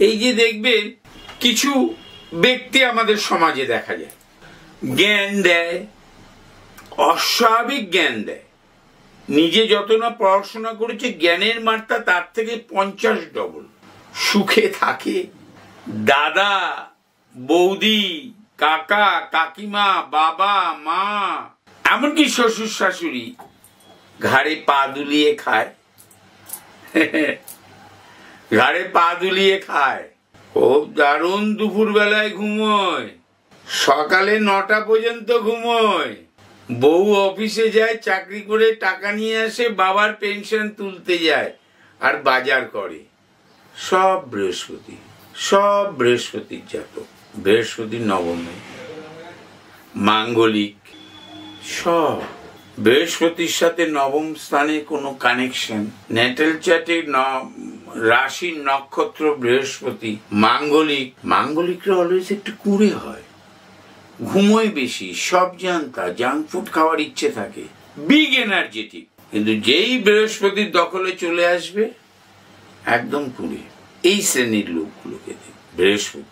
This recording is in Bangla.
এই যে দেখবেন কিছু ব্যক্তি আমাদের সমাজে দেখা যায়, জ্ঞান দেয়, অস্বাভাবিক জ্ঞান দেয়। নিজে যত না পড়াশোনা করেছে, জ্ঞানের মাত্রা তার থেকে 50 ডবল। সুখে থাকে, দাদা, বৌদি, কাকা, কাকিমা, বাবা, মা, এমনকি শ্বশুর শাশুড়ি ঘাড়ে পা দুলিয়ে খায়, ঘাড়ে পা দুলিয়ে খায়। খুব দারুণ দুপুর বেলায় ঘুমোয়, সকালে 9টা পর্যন্ত ঘুমোয়। বউ অফিসে যায়, চাকরি করে টাকা নিয়ে আসে, বাবার পেনশন তুলতে যায় আর বাজার করে। সব বৃহস্পতি, সব বৃহস্পতির জাতক, বৃহস্পতির নবমে মাঙ্গলিক। সব বৃহস্পতির সাথে নবম স্থানে কোনো কানেকশন, ন্যাটাল চার্টে রাশির নক্ষত্র বৃহস্পতি, মাঙ্গলিক। মাঙ্গলিকরা অলওয়েজ একটু কুঁড়ে হয়, ঘুমোয় বেশি, সব জানতা, জাঙ্ক ফুড খাওয়ার ইচ্ছে থাকে, বিগ এনার্জেটিক। কিন্তু যেই বৃহস্পতির দখলে চলে আসবে একদম কুঁড়ে। এই শ্রেণীর লোকগুলোকে বৃহস্পতি